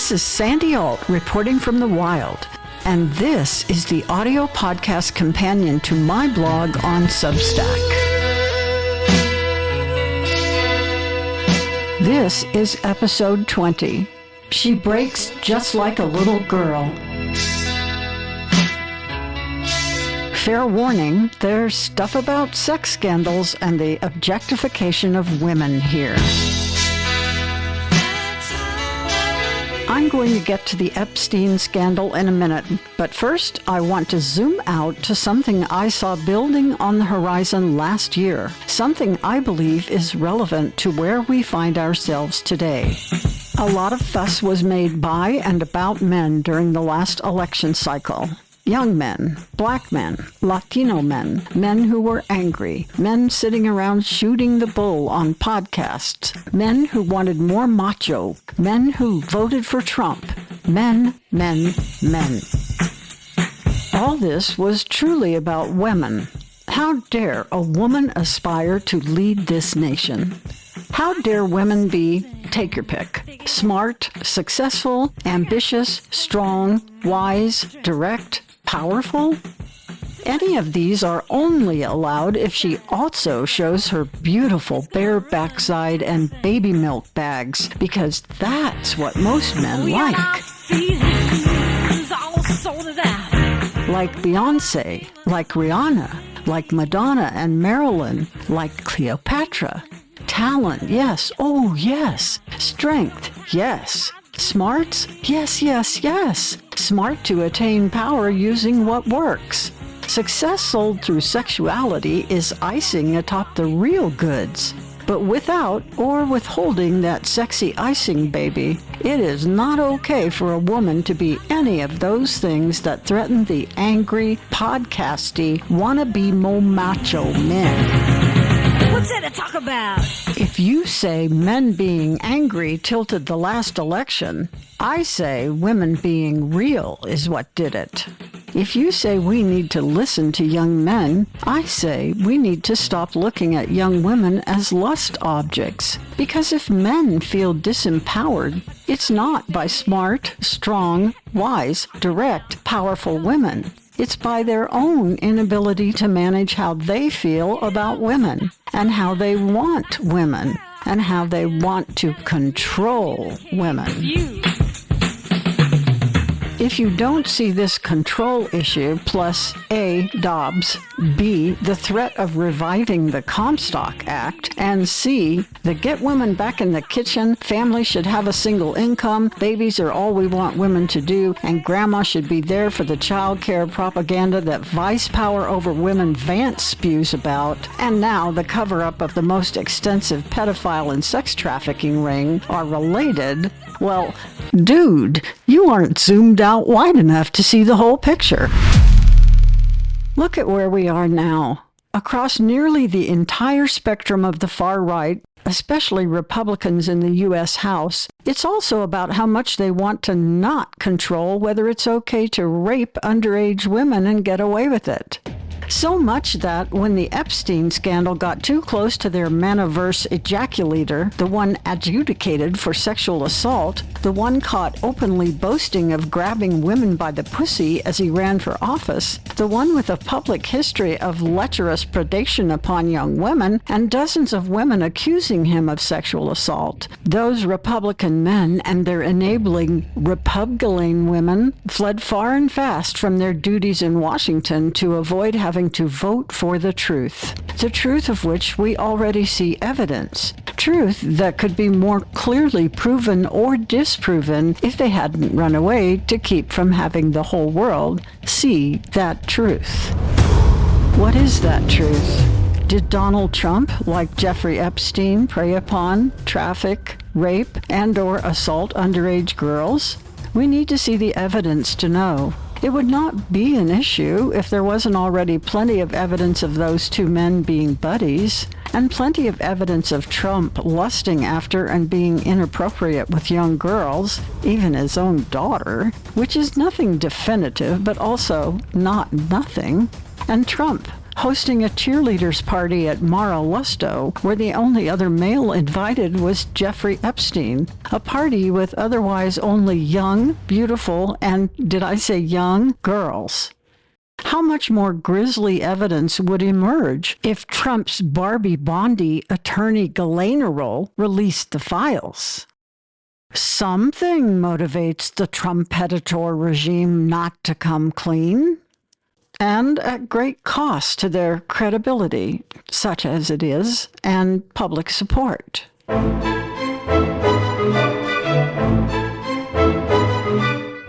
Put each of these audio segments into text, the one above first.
This is Sandy Alt reporting from the wild, and this is the audio podcast companion to my blog on Substack. This is episode 20. She breaks just like a little girl. Fair warning, there's stuff about sex scandals and the objectification of women here. I'm going to get to the Epstein scandal in a minute, but first I want to zoom out to something I saw building on the horizon last year, something I believe is relevant to where we find ourselves today. A lot of fuss was made by and about men during the last election cycle. Young men, black men, Latino men, men who were angry, men sitting around shooting the bull on podcasts, men who wanted more macho, men who voted for Trump, men. All this was truly about women. How dare a woman aspire to lead this nation? How dare women be, take your pick, smart, successful, ambitious, strong, wise, direct, powerful? Any of these are only allowed if she also shows her beautiful bare backside and baby milk bags, because that's what most men like. Like Beyonce, like Rihanna, like Madonna and Marilyn, like Cleopatra. Talent, yes, oh yes. Strength, yes. Smarts? Yes. Smart to attain power using what works. Success sold through sexuality is icing atop the real goods. But without or withholding that sexy icing, baby, it is not okay for a woman to be any of those things that threaten the angry, podcasty, wannabe macho men. What's there to talk about? If you say men being angry tilted the last election, I say women being real is what did it. If you say we need to listen to young men, I say we need to stop looking at young women as lust objects. Because if men feel disempowered, it's not by smart, strong, wise, direct, powerful women. It's by their own inability to manage how they feel about women, and how they want women, and how they want to control women. If you don't see this control issue, plus A, Dobbs, B, the threat of reviving the Comstock Act, and C, the get women back in the kitchen, families should have a single income, babies are all we want women to do, and grandma should be there for the child care propaganda that vice power over women Vance spews about, and now the cover-up of the most extensive pedophile and sex trafficking ring are related, well, dude, you aren't zoomed out wide enough to see the whole picture. Look at where we are now. Across nearly the entire spectrum of the far right, especially Republicans in the U.S. House, it's also about how much they want to not control whether it's okay to rape underage women and get away with it. So much that when the Epstein scandal got too close to their manaverse ejaculator, the one adjudicated for sexual assault, the one caught openly boasting of grabbing women by the pussy as he ran for office, the one with a public history of lecherous predation upon young women, and dozens of women accusing him of sexual assault, those Republican men and their enabling Repubgaline women fled far and fast from their duties in Washington to avoid having to vote for the truth of which we already see evidence, truth that could be more clearly proven or disproven if they hadn't run away to keep from having the whole world see that truth. What is that truth? Did Donald Trump, like Jeffrey Epstein, prey upon, traffic, rape, and/or assault underage girls? We need to see the evidence to know. It would not be an issue if there wasn't already plenty of evidence of those two men being buddies, and plenty of evidence of Trump lusting after and being inappropriate with young girls, even his own daughter, which is nothing definitive, but also not nothing, and Trump hosting a cheerleaders party at Mar-a-Lago, where the only other male invited was Jeffrey Epstein, a party with otherwise only young, beautiful, and, did I say young, girls. How much more grisly evidence would emerge if Trump's Barbie Bondi attorney Galanerol released the files? Something motivates the Trumpeditor regime not to come clean, and at great cost to their credibility, such as it is, and public support.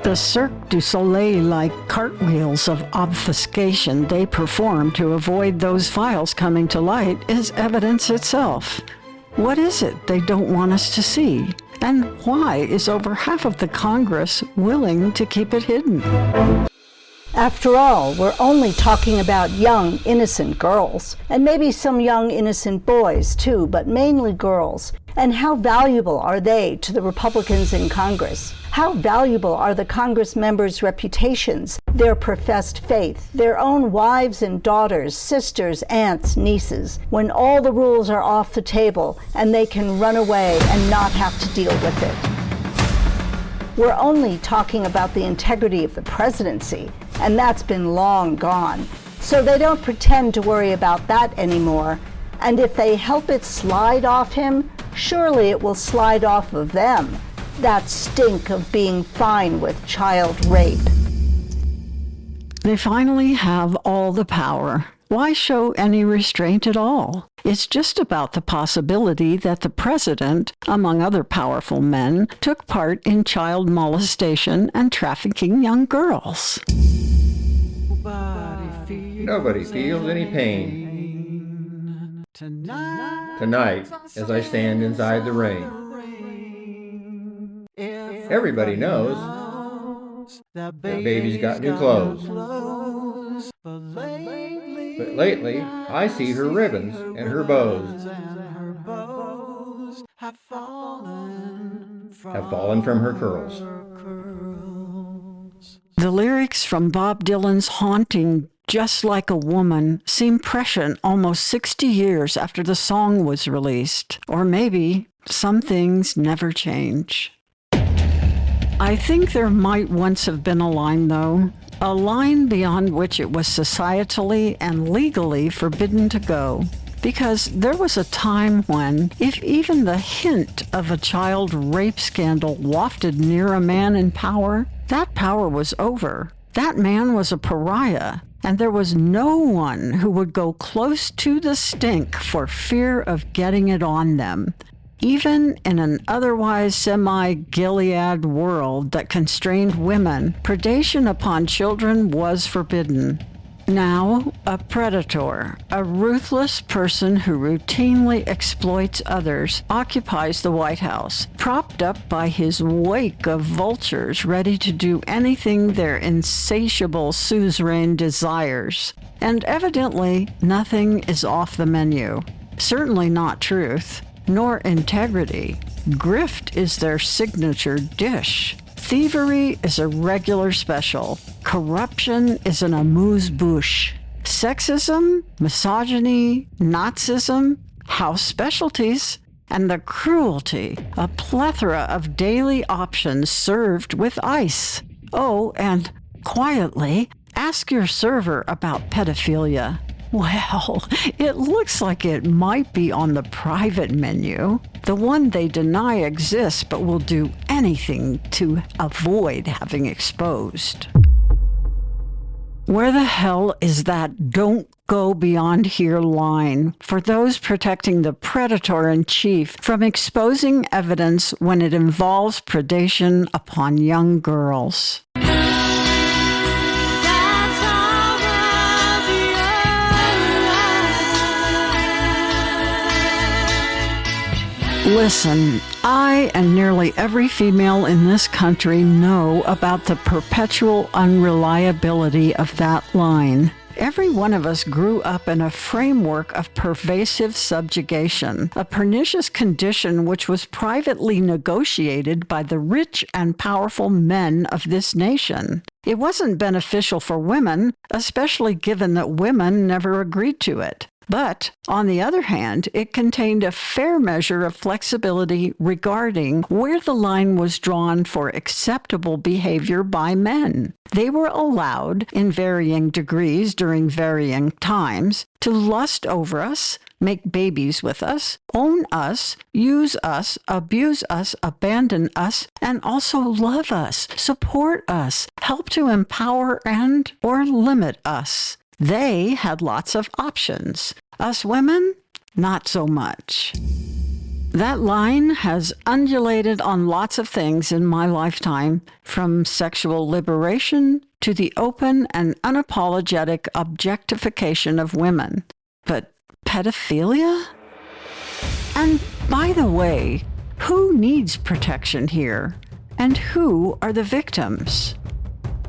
The Cirque du Soleil-like cartwheels of obfuscation they perform to avoid those files coming to light is evidence itself. What is it they don't want us to see? And why is over half of the Congress willing to keep it hidden? After all, we're only talking about young, innocent girls, and maybe some young, innocent boys too, but mainly girls. And how valuable are they to the Republicans in Congress? How valuable are the Congress members' reputations, their professed faith, their own wives and daughters, sisters, aunts, nieces, when all the rules are off the table and they can run away and not have to deal with it? We're only talking about the integrity of the presidency, and that's been long gone. So they don't pretend to worry about that anymore. And if they help it slide off him, surely it will slide off of them. That stink of being fine with child rape. They finally have all the power. Why show any restraint at all? It's just about the possibility that the president, among other powerful men, took part in child molestation and trafficking young girls. Nobody feels any pain tonight as I stand inside the rain. Everybody knows that baby's got new clothes. But lately, I see her ribbons and her bows have fallen from her curls. The lyrics from Bob Dylan's haunting "Just Like a Woman" seem prescient almost 60 years after the song was released. Or maybe some things never change. I think there might once have been a line, though. A line beyond which it was societally and legally forbidden to go. Because there was a time when, if even the hint of a child rape scandal wafted near a man in power, that power was over. That man was a pariah, and there was no one who would go close to the stink for fear of getting it on them. Even in an otherwise semi-Gilead world that constrained women, predation upon children was forbidden. Now, a predator, a ruthless person who routinely exploits others, occupies the White House, propped up by his wake of vultures ready to do anything their insatiable suzerain desires. And evidently, nothing is off the menu. Certainly not truth. Nor integrity. Grift is their signature dish. Thievery is a regular special. Corruption is an amuse-bouche. Sexism, misogyny, Nazism, house specialties, and the cruelty, a plethora of daily options served with ice. Oh, and quietly, ask your server about pedophilia. Well, it looks like it might be on the private menu, the one they deny exists but will do anything to avoid having exposed. Where the hell is that "don't go beyond here" line for those protecting the predator-in-chief from exposing evidence when it involves predation upon young girls? Listen, I and nearly every female in this country know about the perpetual unreliability of that line. Every one of us grew up in a framework of pervasive subjugation, a pernicious condition which was privately negotiated by the rich and powerful men of this nation. It wasn't beneficial for women, especially given that women never agreed to it. But, on the other hand, it contained a fair measure of flexibility regarding where the line was drawn for acceptable behavior by men. They were allowed, in varying degrees during varying times, to lust over us, make babies with us, own us, use us, abuse us, abandon us, and also love us, support us, help to empower and or limit us. They had lots of options. Us women, not so much. That line has undulated on lots of things in my lifetime, from sexual liberation to the open and unapologetic objectification of women. But pedophilia? And by the way, who needs protection here? And who are the victims?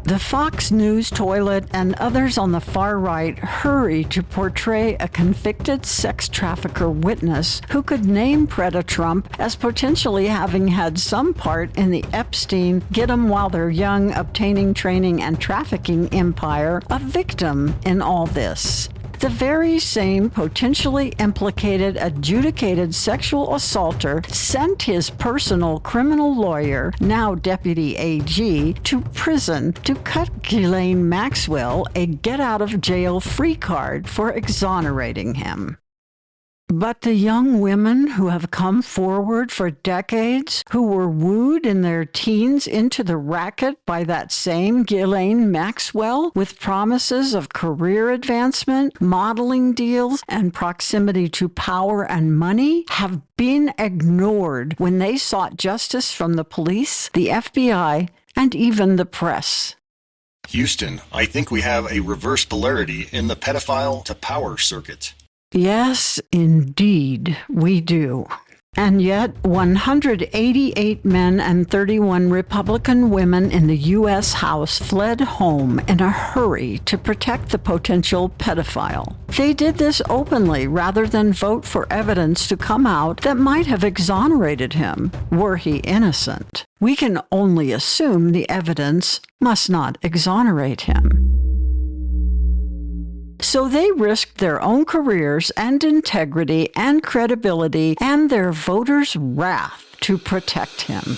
The Fox News toilet and others on the far right hurry to portray a convicted sex trafficker witness who could name Preda Trump as potentially having had some part in the Epstein get 'em while they're young obtaining training and trafficking empire, a victim in all this. The very same potentially implicated adjudicated sexual assaulter sent his personal criminal lawyer, now Deputy AG, to prison to cut Ghislaine Maxwell a get-out-of-jail-free card for exonerating him. But the young women who have come forward for decades, who were wooed in their teens into the racket by that same Ghislaine Maxwell with promises of career advancement, modeling deals, and proximity to power and money, have been ignored when they sought justice from the police, the FBI, and even the press. Houston, I think we have a reverse polarity in the pedophile to power circuit. Yes, indeed, we do. And yet, 188 men and 31 Republican women in the U.S. House fled home in a hurry to protect the potential pedophile. They did this openly rather than vote for evidence to come out that might have exonerated him, were he innocent. We can only assume the evidence must not exonerate him. So they risked their own careers and integrity and credibility and their voters' wrath to protect him.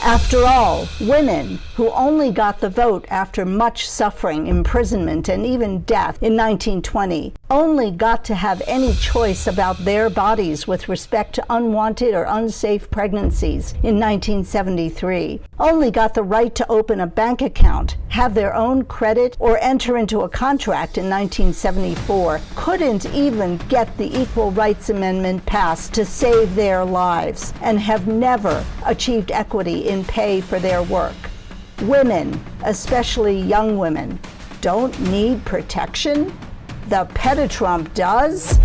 After all, women who only got the vote after much suffering, imprisonment, and even death in 1920 only got to have any choice about their bodies with respect to unwanted or unsafe pregnancies in 1973, only got the right to open a bank account, have their own credit, or enter into a contract in 1974, couldn't even get the Equal Rights Amendment passed to save their lives, and have never achieved equity in pay for their work. Women, especially young women, don't need protection? The Peditrump does?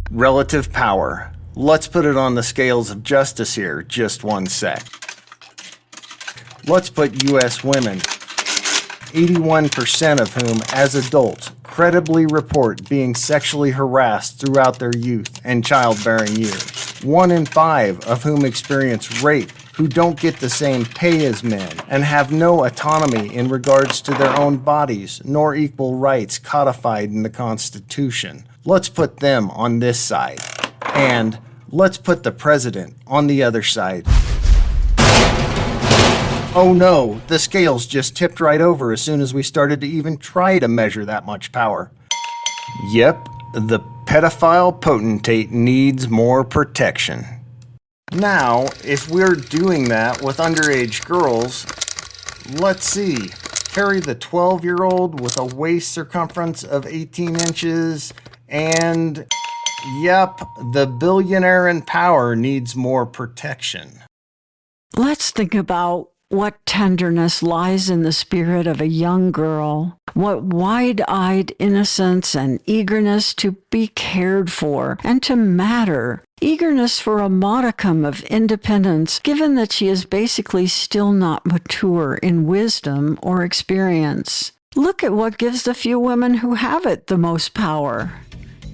Relative power. Let's put it on the scales of justice here, just one sec. Let's put U.S. women, 81% of whom, as adults, credibly report being sexually harassed throughout their youth and childbearing years. 1 in 5 of whom experience rape, who don't get the same pay as men, and have no autonomy in regards to their own bodies, nor equal rights codified in the Constitution. Let's put them on this side. And let's put the president on the other side. Oh no, the scales just tipped right over as soon as we started to even try to measure that much power. Yep, the pedophile potentate needs more protection. Now, if we're doing that with underage girls, let's see. Carry the 12-year-old with a waist circumference of 18 inches and, yep, the billionaire in power needs more protection. Let's think about what tenderness lies in the spirit of a young girl, what wide-eyed innocence and eagerness to be cared for and to matter, eagerness for a modicum of independence, given that she is basically still not mature in wisdom or experience. Look at what gives the few women who have it the most power.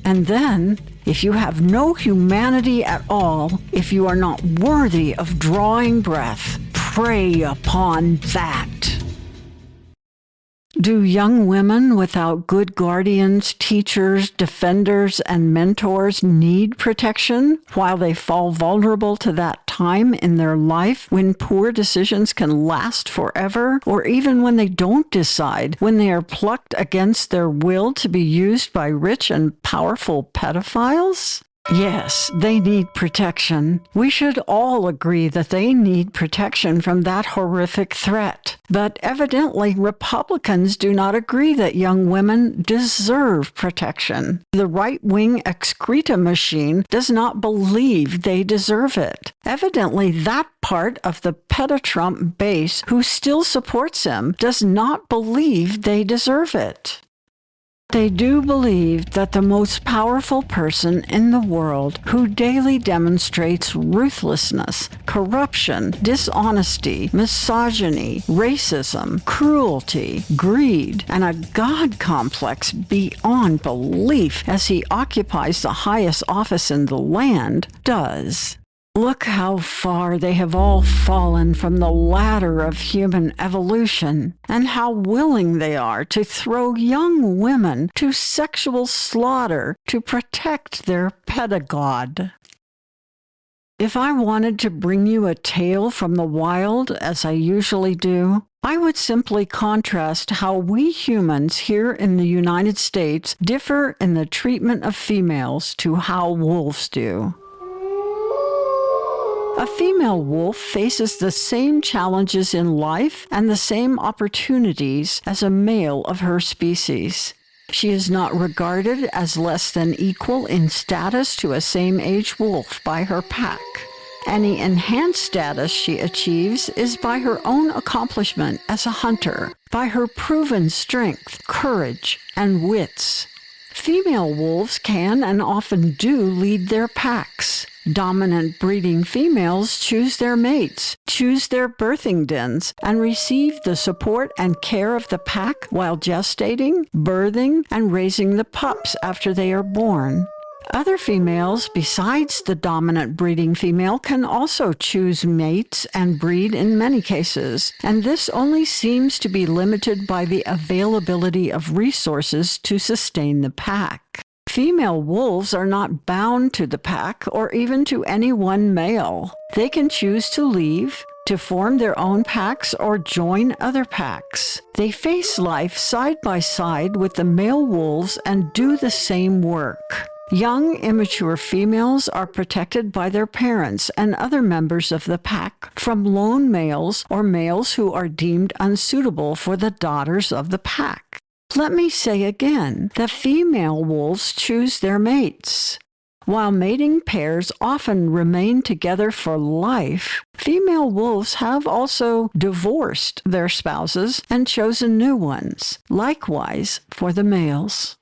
And then, if you have no humanity at all, if you are not worthy of drawing breath, prey upon that. Do young women without good guardians, teachers, defenders, and mentors need protection while they fall vulnerable to that time in their life when poor decisions can last forever, or even when they don't decide, when they are plucked against their will to be used by rich and powerful pedophiles? Yes, they need protection. We should all agree that they need protection from that horrific threat. But evidently, Republicans do not agree that young women deserve protection. The right-wing excreta machine does not believe they deserve it. Evidently, that part of the Trump base who still supports him does not believe they deserve it. They do believe that the most powerful person in the world who daily demonstrates ruthlessness, corruption, dishonesty, misogyny, racism, cruelty, greed, and a God complex beyond belief as he occupies the highest office in the land does. Look how far they have all fallen from the ladder of human evolution, and how willing they are to throw young women to sexual slaughter to protect their pedagog. If I wanted to bring you a tale from the wild, as I usually do, I would simply contrast how we humans here in the United States differ in the treatment of females to how wolves do. A female wolf faces the same challenges in life and the same opportunities as a male of her species. She is not regarded as less than equal in status to a same-age wolf by her pack. Any enhanced status she achieves is by her own accomplishment as a hunter, by her proven strength, courage, and wits. Female wolves can and often do lead their packs. Dominant breeding females choose their mates, choose their birthing dens, and receive the support and care of the pack while gestating, birthing, and raising the pups after they are born. Other females, besides the dominant breeding female, can also choose mates and breed in many cases, and this only seems to be limited by the availability of resources to sustain the pack. Female wolves are not bound to the pack or even to any one male. They can choose to leave, to form their own packs, or join other packs. They face life side by side with the male wolves and do the same work. Young, immature females are protected by their parents and other members of the pack from lone males or males who are deemed unsuitable for the daughters of the pack. Let me say again, the female wolves choose their mates. While mating pairs often remain together for life, female wolves have also divorced their spouses and chosen new ones, likewise for the males.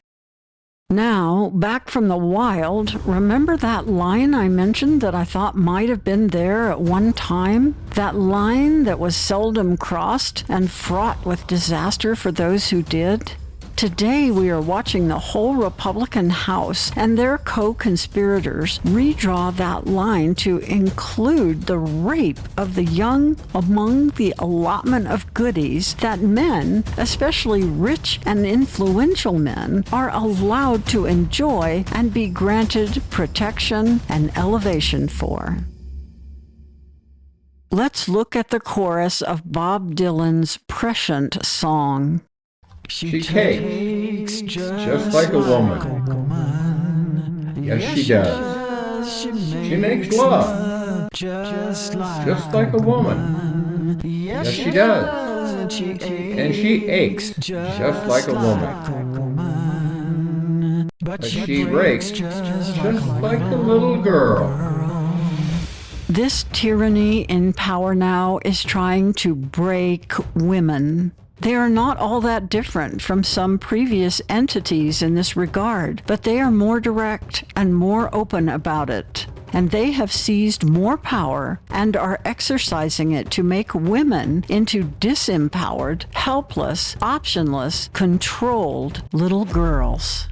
Now, back from the wild, remember that line I mentioned that I thought might have been there at one time? That line that was seldom crossed and fraught with disaster for those who did? Today we are watching the whole Republican House and their co-conspirators redraw that line to include the rape of the young among the allotment of goodies that men, especially rich and influential men, are allowed to enjoy and be granted protection and elevation for. Let's look at the chorus of Bob Dylan's prescient song. She takes just like a woman. Yes, she does. She makes love just like a woman. Yes, she does. And she aches just like a woman. But she rakes just like a little girl. This tyranny in power now is trying to break women. They are not all that different from some previous entities in this regard, but they are more direct and more open about it. And they have seized more power and are exercising it to make women into disempowered, helpless, optionless, controlled little girls.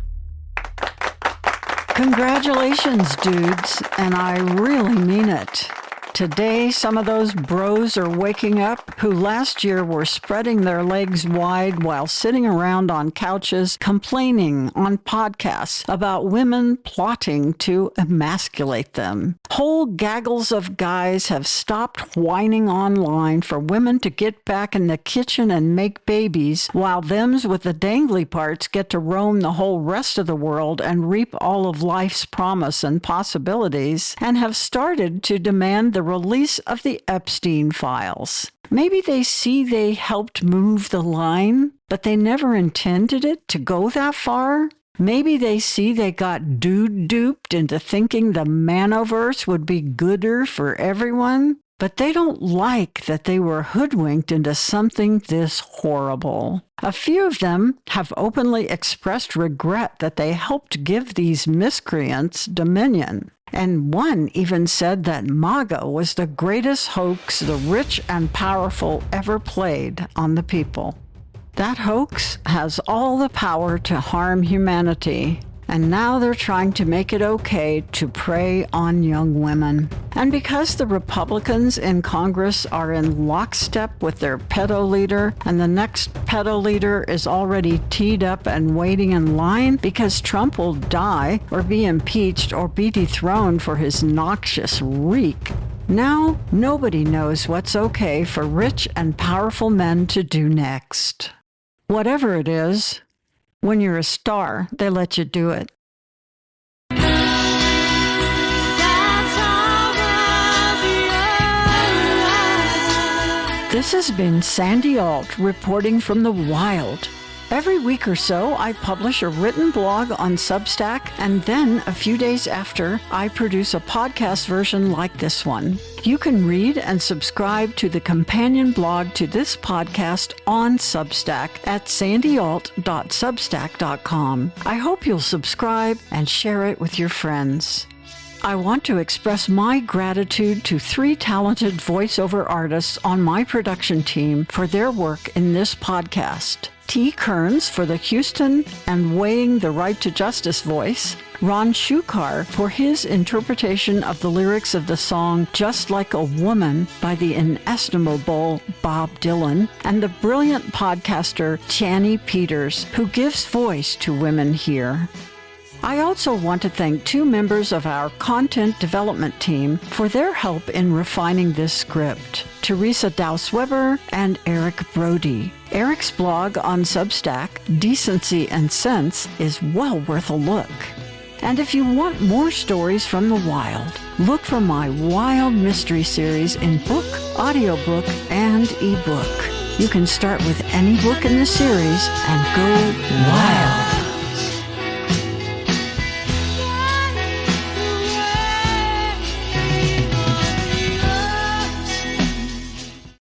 Congratulations, dudes, and I really mean it. today some of those bros are waking up who last year were spreading their legs wide while sitting around on couches complaining on podcasts about women plotting to emasculate them. Whole gaggles of guys have stopped whining online for women to get back in the kitchen and make babies, while thems with the dangly parts get to roam the whole rest of the world and reap all of life's promise and possibilities, and have started to demand the release of the Epstein files. Maybe they see they helped move the line, but they never intended it to go that far. Maybe they see they got dude-duped into thinking the manoverse would be gooder for everyone, but they don't like that they were hoodwinked into something this horrible. A few of them have openly expressed regret that they helped give these miscreants dominion. And one even said that MAGA was the greatest hoax the rich and powerful ever played on the people. That hoax has all the power to harm humanity, and now they're trying to make it okay to prey on young women. And because the Republicans in Congress are in lockstep with their pedo leader, and the next pedo leader is already teed up and waiting in line because Trump will die or be impeached or be dethroned for his noxious reek, now nobody knows what's okay for rich and powerful men to do next. Whatever it is, when you're a star, they let you do it. This has been Sandy Alt reporting from the wild. Every week or so, I publish a written blog on Substack, and then a few days after, I produce a podcast version like this one. You can read and subscribe to the companion blog to this podcast on Substack at sandyalt.substack.com. I hope you'll subscribe and share it with your friends. I want to express my gratitude to 3 talented voiceover artists on my production team for their work in this podcast. T. Kearns for the Houston and Weighing the Right to Justice voice, Ron Shukar for his interpretation of the lyrics of the song Just Like a Woman by the inestimable Bob Dylan, and the brilliant podcaster Channy Peters, who gives voice to women here. I also want to thank 2 members of our content development team for their help in refining this script, Teresa Dowse-Weber and Eric Brody. Eric's blog on Substack, Decency and Sense, is well worth a look. And if you want more stories from the wild, look for my Wild Mystery series in book, audiobook, and ebook. You can start with any book in the series and go wild.